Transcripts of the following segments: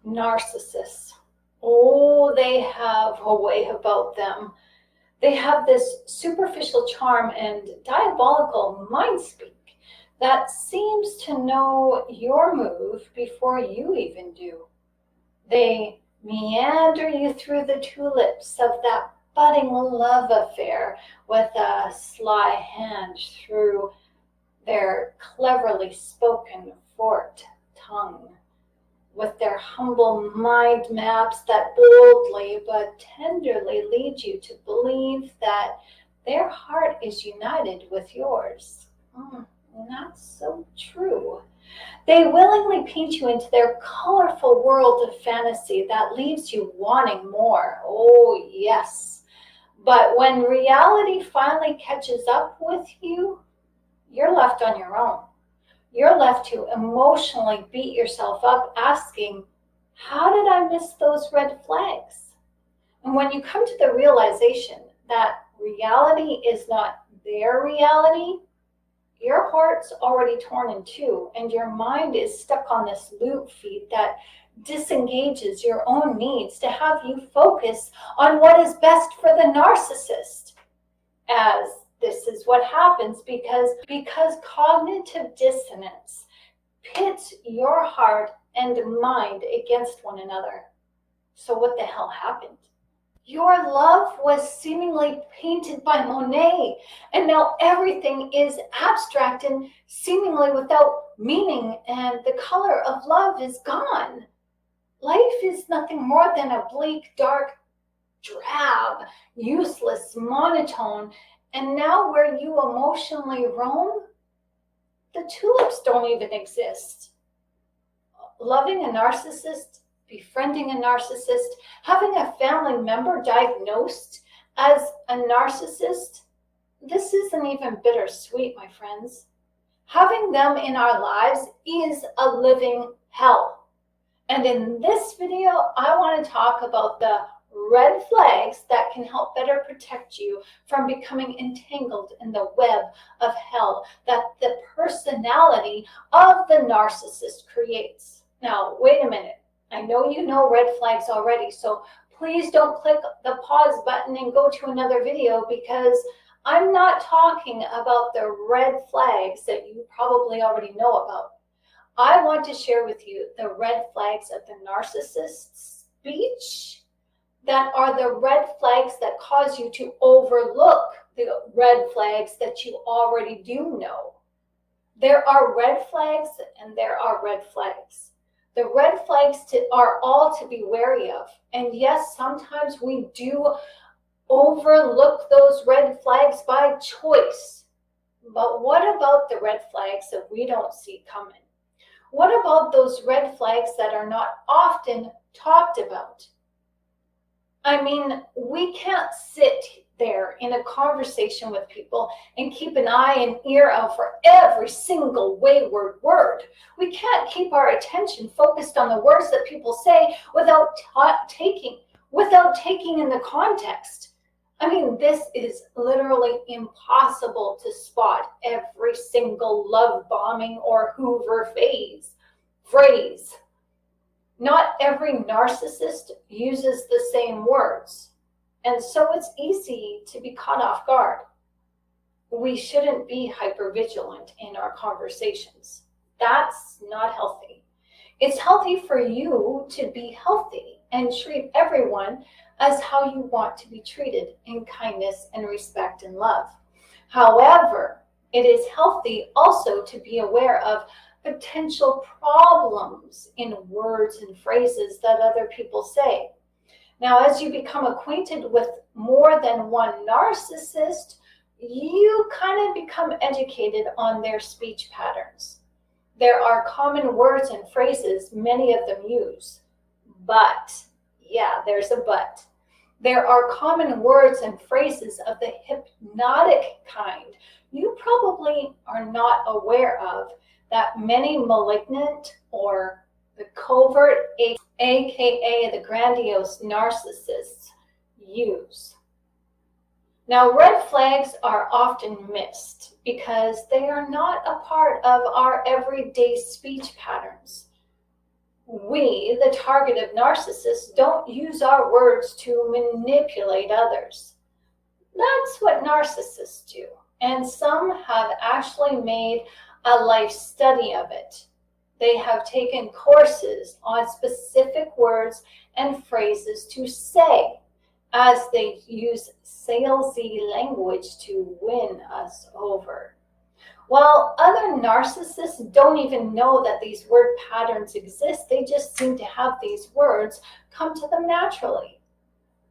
Narcissists. Oh, they have a way about them. They have this superficial charm and diabolical mind speak that seems to know your move before you even do. They meander you through the tulips of that budding love affair with a sly hand through their cleverly spoken forked tongue, with their humble mind maps that boldly but tenderly lead you to believe that their heart is united with yours. Not so true. They willingly paint you into their colorful world of fantasy that leaves you wanting more. Oh, yes. But when reality finally catches up with you, you're left on your own. You're left to emotionally beat yourself up asking, how did I miss those red flags? And when you come to the realization that reality is not their reality, your heart's already torn in two and your mind is stuck on this loop feed that disengages your own needs to have you focus on what is best for the narcissist. As this is what happens because cognitive dissonance pits your heart and mind against one another. So what the hell happened? Your love was seemingly painted by Monet, and now everything is abstract and seemingly without meaning, and the color of love is gone. Life is nothing more than a bleak, dark, drab, useless monotone. And now where you emotionally roam, the tulips don't even exist. Loving a narcissist, befriending a narcissist, having a family member diagnosed as a narcissist, this isn't even bittersweet, my friends. Having them in our lives is a living hell. And in this video, I want to talk about the red flags that can help better protect you from becoming entangled in the web of hell that the personality of the narcissist creates. Now, wait a minute. I know you know red flags already, so please don't click the pause button and go to another video, because I'm not talking about the red flags that you probably already know about. I want to share with you the red flags of the narcissist's speech that are the red flags that cause you to overlook the red flags that you already do know. There are red flags and there are red flags. The red flags are all to be wary of. And yes, sometimes we do overlook those red flags by choice. But what about the red flags that we don't see coming? What about those red flags that are not often talked about? I mean, we can't sit there in a conversation with people and keep an eye and ear out for every single wayward word. We can't keep our attention focused on the words that people say without taking in the context. I mean, this is literally impossible to spot every single love bombing or Hoover phrase. Not every narcissist uses the same words, and so it's easy to be caught off guard. We shouldn't be hypervigilant in our conversations. That's not healthy. It's healthy for you to be healthy and treat everyone as how you want to be treated, in kindness and respect and love. However, it is healthy also to be aware of potential problems in words and phrases that other people say. Now, as you become acquainted with more than one narcissist, you kind of become educated on their speech patterns. There are common words and phrases many of them use. But, yeah, there's a but. There are common words and phrases of the hypnotic kind you probably are not aware of, that many malignant or the covert, aka the grandiose narcissists, use. Now, red flags are often missed because they are not a part of our everyday speech patterns. We, the target of narcissists, don't use our words to manipulate others. That's what narcissists do, and some have actually made a life study of it. They have taken courses on specific words and phrases to say, as they use salesy language to win us over. While other narcissists don't even know that these word patterns exist, they just seem to have these words come to them naturally.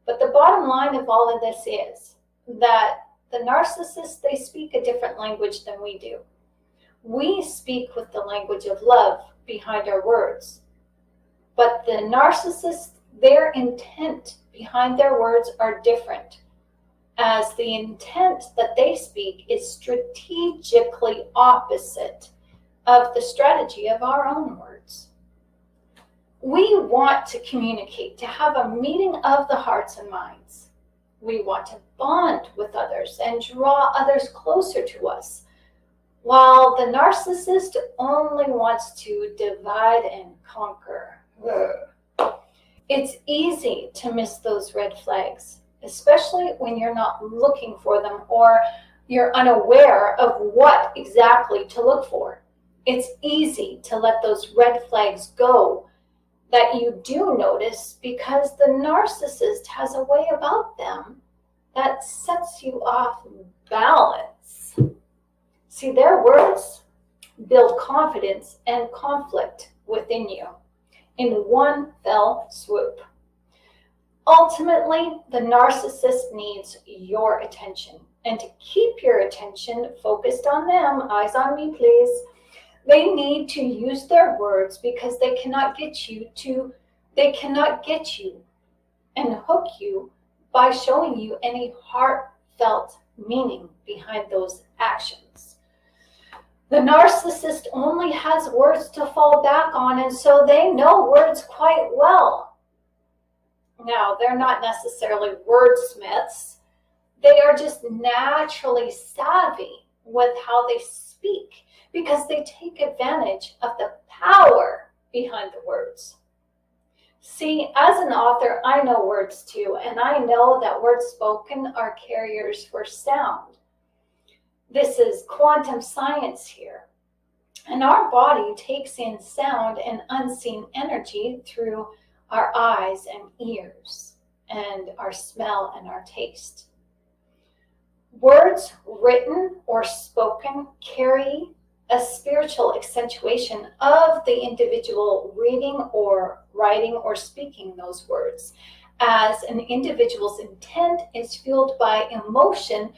But the bottom line of all of this is that the narcissists, they speak a different language than we do. We speak with the language of love behind our words. But the narcissists, their intent behind their words are different, as the intent that they speak is strategically opposite of the strategy of our own words. We want to communicate, to have a meeting of the hearts and minds. We want to bond with others and draw others closer to us, while the narcissist only wants to divide and conquer. It's easy to miss those red flags, especially when you're not looking for them or you're unaware of what exactly to look for. It's easy to let those red flags go that you do notice, because the narcissist has a way about them that sets you off balance. See, their words build confidence and conflict within you in one fell swoop. Ultimately, the narcissist needs your attention. And to keep your attention focused on them, eyes on me please, they need to use their words, because they cannot get you and hook you by showing you any heartfelt meaning behind those actions. The narcissist only has words to fall back on, and so they know words quite well. Now, they're not necessarily wordsmiths. They are just naturally savvy with how they speak, because they take advantage of the power behind the words. See, as an author, I know words too, and I know that words spoken are carriers for sound. This is quantum science here. And our body takes in sound and unseen energy through our eyes and ears, and our smell and our taste. Words written or spoken carry a spiritual accentuation of the individual reading or writing or speaking those words, as an individual's intent is fueled by emotion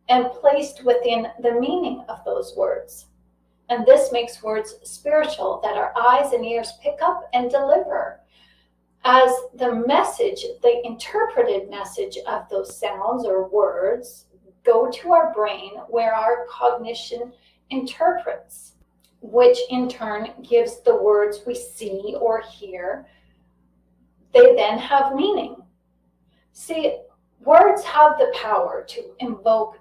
and placed within the meaning of those words. And this makes words spiritual that our eyes and ears pick up and deliver, as the message, the interpreted message of those sounds or words go to our brain, where our cognition interprets, which in turn gives the words we see or hear. They then have meaning. See, words have the power to invoke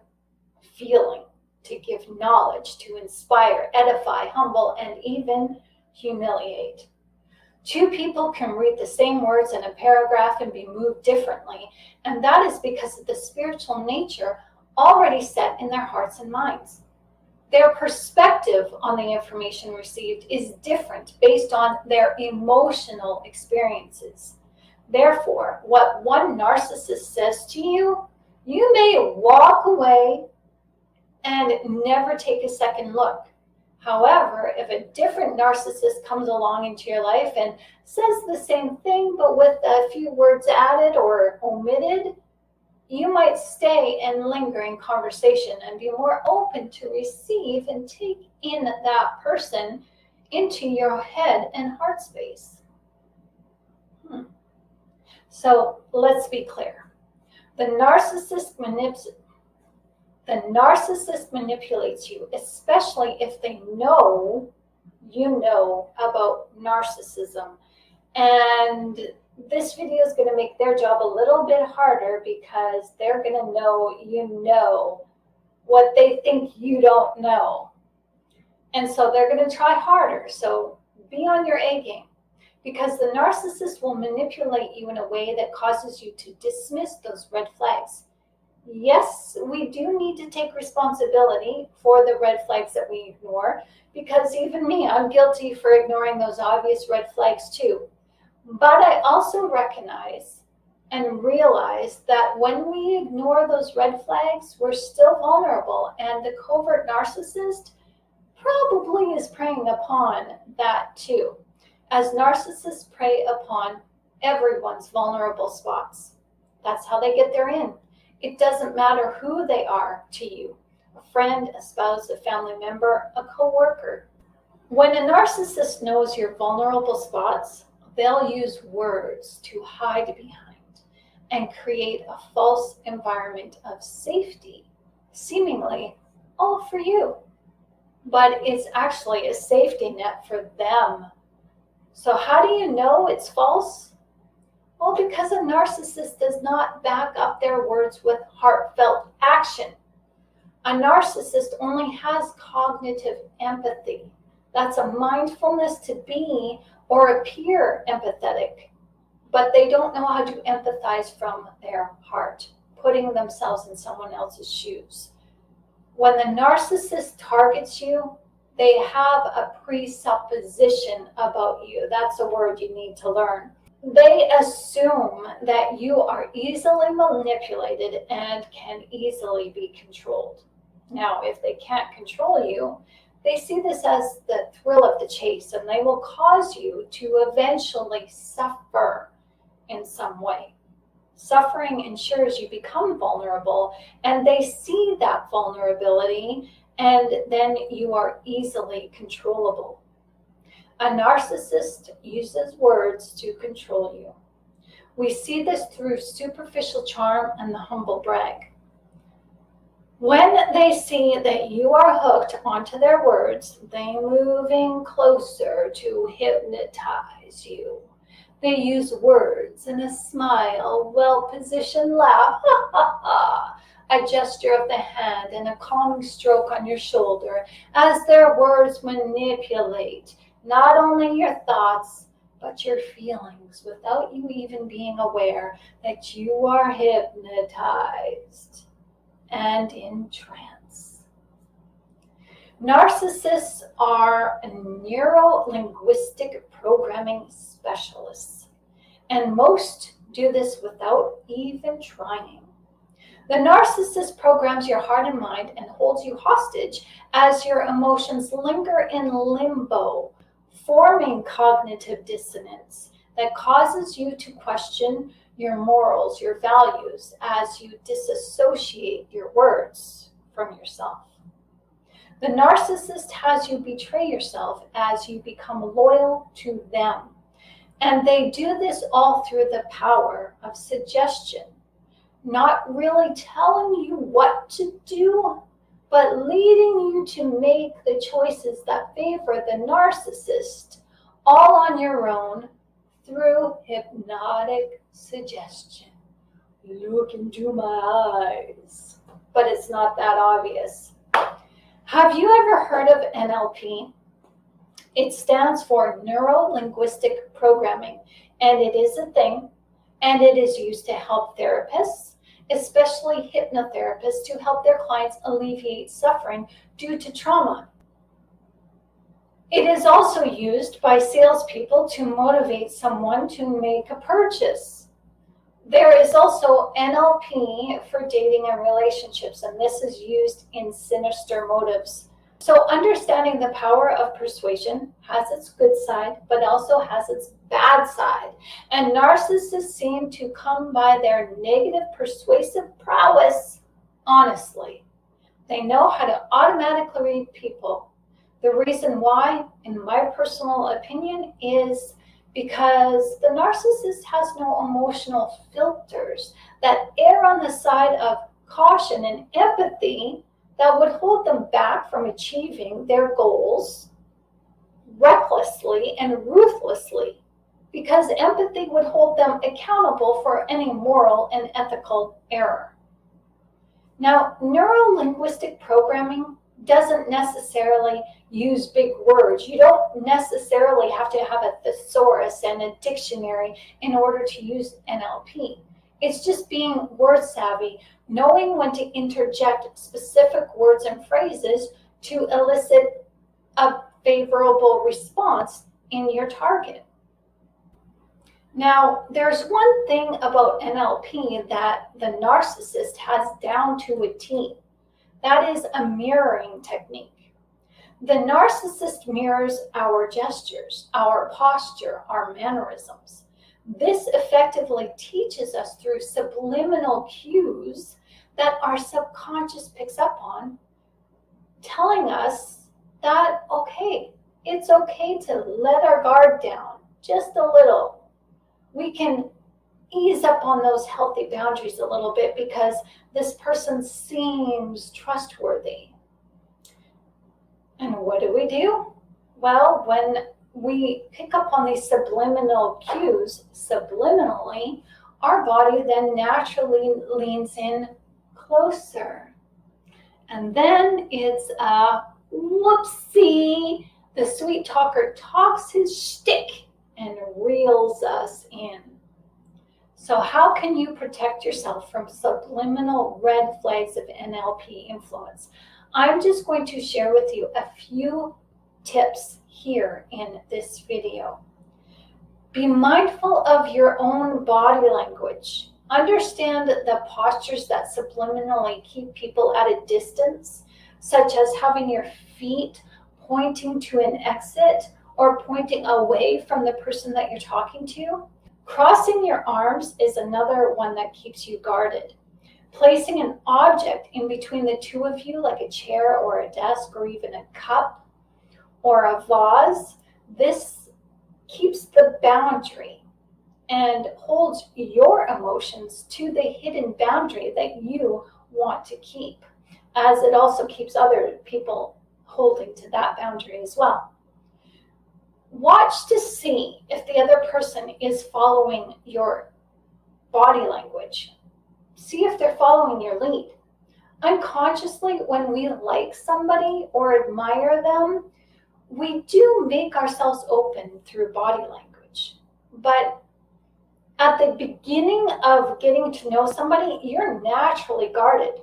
feeling, to give knowledge, to inspire, edify, humble, and even humiliate. Two people can read the same words in a paragraph and be moved differently, and that is because of the spiritual nature already set in their hearts and minds. Their perspective on the information received is different based on their emotional experiences. Therefore, what one narcissist says to you, you may walk away and never take a second look. However, if a different narcissist comes along into your life and says the same thing, but with a few words added or omitted, you might stay and linger in conversation and be more open to receive and take in that person into your head and heart space. So let's be clear. The narcissist manipulates you, especially if they know you know about narcissism. And this video is going to make their job a little bit harder, because they're going to know you know what they think you don't know. And so they're going to try harder. So be on your A game. because the narcissist will manipulate you in a way that causes you to dismiss those red flags. Yes, we do need to take responsibility for the red flags that we ignore, because even me, I'm guilty for ignoring those obvious red flags too. But I also recognize and realize that when we ignore those red flags, we're still vulnerable, and the covert narcissist probably is preying upon that too, as narcissists prey upon everyone's vulnerable spots. That's how they get their in. It doesn't matter who they are to you, a friend, a spouse, a family member, a coworker. When a narcissist knows your vulnerable spots, they'll use words to hide behind and create a false environment of safety, seemingly all for you. But it's actually a safety net for them. So how do you know it's false? Well, because a narcissist does not back up their words with heartfelt action. A narcissist only has cognitive empathy. That's a mindfulness to be or appear empathetic, but they don't know how to empathize from their heart, putting themselves in someone else's shoes. When the narcissist targets you, they have a presupposition about you. That's a word you need to learn. They assume that you are easily manipulated and can easily be controlled. Now, if they can't control you, they see this as the thrill of the chase, and they will cause you to eventually suffer in some way. Suffering ensures you become vulnerable, and they see that vulnerability, and then you are easily controllable. A narcissist uses words to control you. We see this through superficial charm and the humble brag. When they see that you are hooked onto their words, they move in closer to hypnotize you. They use words and a smile, well-positioned laugh, a gesture of the hand, and a calming stroke on your shoulder as their words manipulate not only your thoughts, but your feelings without you even being aware that you are hypnotized and in trance. Narcissists are neuro-linguistic programming specialists, and most do this without even trying. The narcissist programs your heart and mind and holds you hostage as your emotions linger in limbo, forming cognitive dissonance that causes you to question your morals, your values, as you disassociate your words from yourself. The narcissist has you betray yourself as you become loyal to them. And they do this all through the power of suggestion, not really telling you what to do, but leading you to make the choices that favor the narcissist, all on your own through hypnotic suggestion. Look into my eyes. But it's not that obvious. Have you ever heard of NLP? It stands for neuro-linguistic programming, and it is a thing, and it is used to help therapists, especially hypnotherapists, to help their clients alleviate suffering due to trauma. It is also used by salespeople to motivate someone to make a purchase. There is also NLP for dating and relationships, and this is used in sinister motives. So understanding the power of persuasion has its good side, but also has its bad side. And narcissists seem to come by their negative persuasive prowess honestly. They know how to automatically read people. The reason why, in my personal opinion, is because the narcissist has no emotional filters that err on the side of caution and empathy that would hold them back from achieving their goals recklessly and ruthlessly, because empathy would hold them accountable for any moral and ethical error. Now, neuro-linguistic programming doesn't necessarily use big words. You don't necessarily have to have a thesaurus and a dictionary in order to use NLP. It's just being word savvy, knowing when to interject specific words and phrases to elicit a favorable response in your target. Now, there's one thing about NLP that the narcissist has down to a T. That is a mirroring technique. The narcissist mirrors our gestures, our posture, our mannerisms. This effectively teaches us through subliminal cues that our subconscious picks up on, telling us that, okay, it's okay to let our guard down just a little. We can ease up on those healthy boundaries a little bit because this person seems trustworthy. And what do? Well, when we pick up on these subliminal cues subliminally, our body then naturally leans in closer. And then it's a whoopsie. The sweet talker talks his shtick and reels us in. So how can you protect yourself from subliminal red flags of NLP influence? I'm just going to share with you a few tips here in this video. Be mindful of your own body language. Understand the postures that subliminally keep people at a distance, such as having your feet pointing to an exit or pointing away from the person that you're talking to. Crossing your arms is another one that keeps you guarded. Placing an object in between the two of you, like a chair or a desk or even a cup or a vase, this keeps the boundary and holds your emotions to the hidden boundary that you want to keep, as it also keeps other people holding to that boundary as well. Watch to see if the other person is following your body language. See if they're following your lead. Unconsciously, when we like somebody or admire them, we do make ourselves open through body language. But at the beginning of getting to know somebody, you're naturally guarded,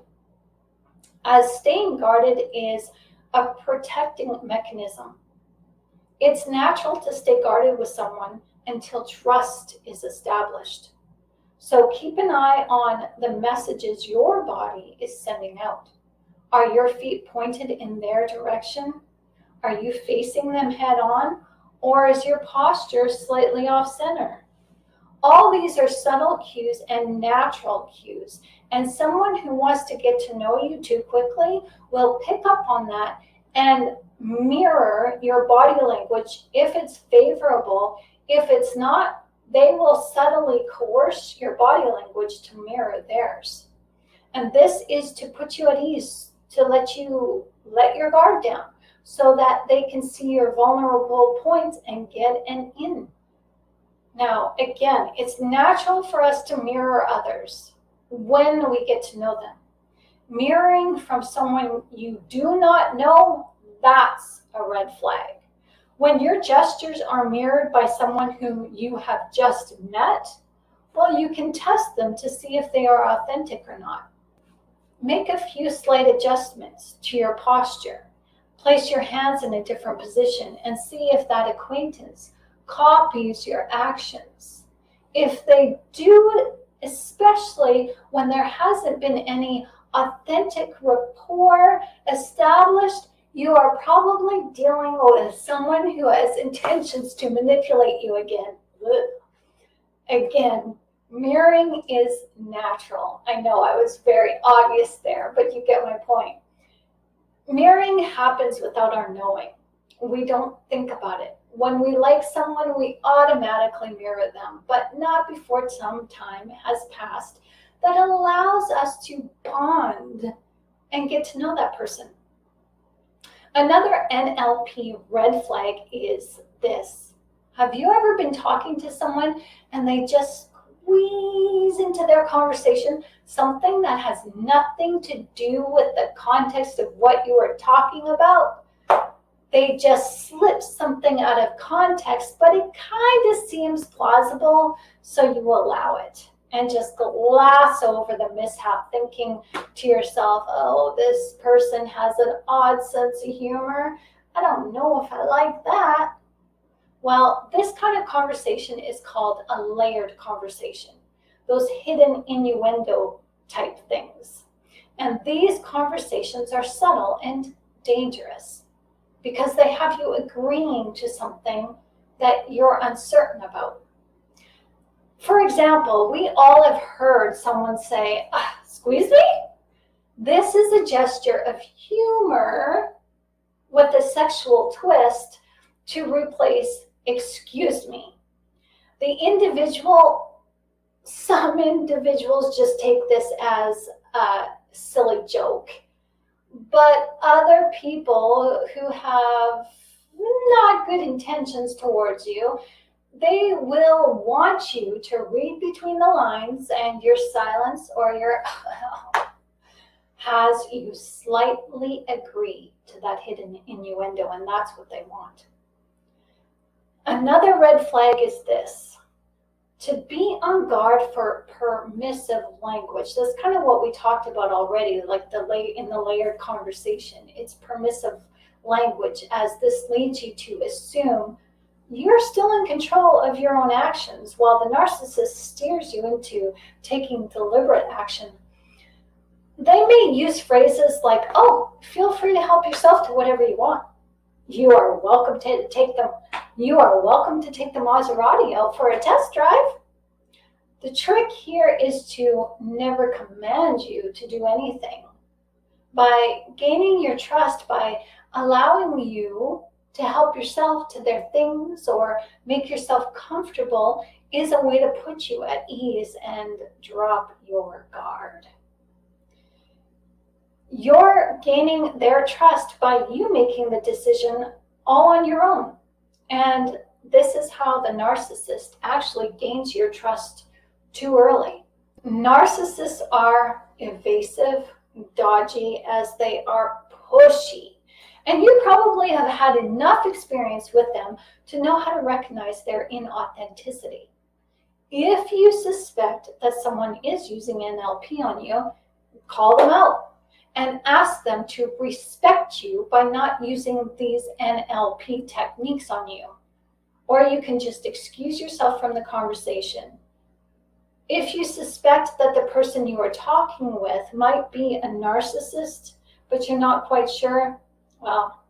as staying guarded is a protecting mechanism. It's natural to stay guarded with someone until trust is established. So keep an eye on the messages your body is sending out. Are your feet pointed in their direction? Are you facing them head on? Or is your posture slightly off center? All these are subtle cues and natural cues. And someone who wants to get to know you too quickly will pick up on that and mirror your body language if it's favorable. If it's not, they will subtly coerce your body language to mirror theirs. And this is to put you at ease, to let your guard down so that they can see your vulnerable points and get an in. Now, again, it's natural for us to mirror others when we get to know them. Mirroring from someone you do not know, that's a red flag. When your gestures are mirrored by someone whom you have just met, well, you can test them to see if they are authentic or not. Make a few slight adjustments to your posture. Place your hands in a different position and see if that acquaintance copies your actions. If they do, especially when there hasn't been any authentic rapport established, you are probably dealing with someone who has intentions to manipulate you again. Again, mirroring is natural. I know I was very obvious there, but you get my point. Mirroring happens without our knowing. We don't think about it. When we like someone, we automatically mirror them, but not before some time has passed that allows us to bond and get to know that person. Another NLP red flag is this. Have you ever been talking to someone and they just squeeze into their conversation something that has nothing to do with the context of what you are talking about. They just slip something out of context, but it kind of seems plausible, so you allow it and just gloss over the mishap, thinking to yourself, oh, this person has an odd sense of humor. I don't know if I like that. Well, this kind of conversation is called a layered conversation, those hidden innuendo type things. And these conversations are subtle and dangerous because they have you agreeing to something that you're uncertain about. For example, we all have heard someone say, "Squeeze me?" This is a gesture of humor with a sexual twist to replace "excuse me." Some individuals just take this as a silly joke, but other people who have not good intentions towards you, they will want you to read between the lines, and your silence or your has you slightly agree to that hidden innuendo, and that's what they want. Another red flag is this: to be on guard for permissive language. That's kind of what we talked about already, like in the layered conversation. It's permissive language, as this leads you to assume you're still in control of your own actions, while the narcissist steers you into taking deliberate action. They may use phrases like, "Oh, feel free to help yourself to whatever you want. You are welcome to take the Maserati out for a test drive." The trick here is to never command you to do anything. By gaining your trust, by allowing you to help yourself to their things or make yourself comfortable, is a way to put you at ease and drop your guard. You're gaining their trust by you making the decision all on your own. And this is how the narcissist actually gains your trust too early. Narcissists are evasive, dodgy, as they are pushy. And you probably have had enough experience with them to know how to recognize their inauthenticity. If you suspect that someone is using NLP on you, call them out and ask them to respect you by not using these NLP techniques on you. Or you can just excuse yourself from the conversation. If you suspect that the person you are talking with might be a narcissist, but you're not quite sure, well,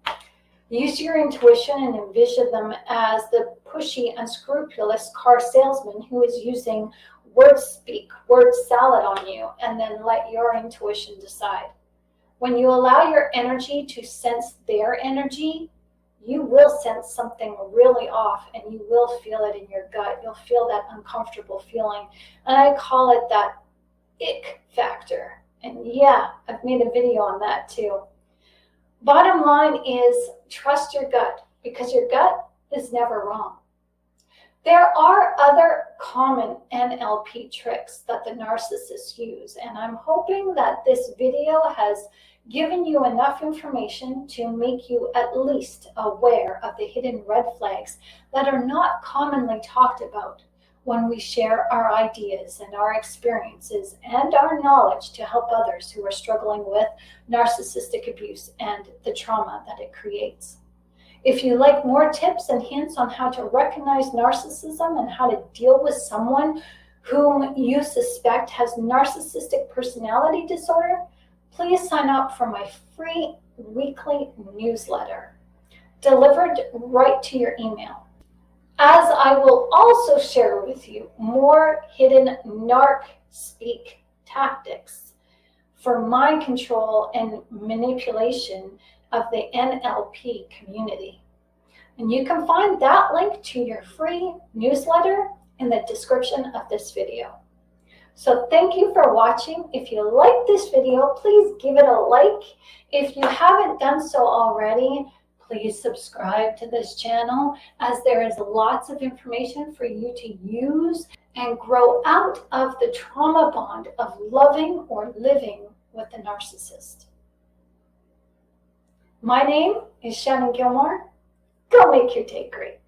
use your intuition and envision them as the pushy, unscrupulous car salesman who is using word salad on you, and then let your intuition decide. When you allow your energy to sense their energy, you will sense something really off, and you will feel it in your gut. You'll feel that uncomfortable feeling. And I call it that ick factor. And yeah, I've made a video on that too. Bottom line is, trust your gut, because your gut is never wrong. There are other common NLP tricks that the narcissists use, and I'm hoping that this video has given you enough information to make you at least aware of the hidden red flags that are not commonly talked about when we share our ideas and our experiences and our knowledge to help others who are struggling with narcissistic abuse and the trauma that it creates. If you like more tips and hints on how to recognize narcissism and how to deal with someone whom you suspect has narcissistic personality disorder, please sign up for my free weekly newsletter, delivered right to your email, as I will also share with you more hidden narc speak tactics for mind control and manipulation of the NLP community. And you can find that link to your free newsletter in the description of this video. So thank you for watching. If you like this video, please give it a like. If you haven't done so already, please subscribe to this channel, as there is lots of information for you to use and grow out of the trauma bond of loving or living with a narcissist. My name is Shannon Gilmore. Go make your day great.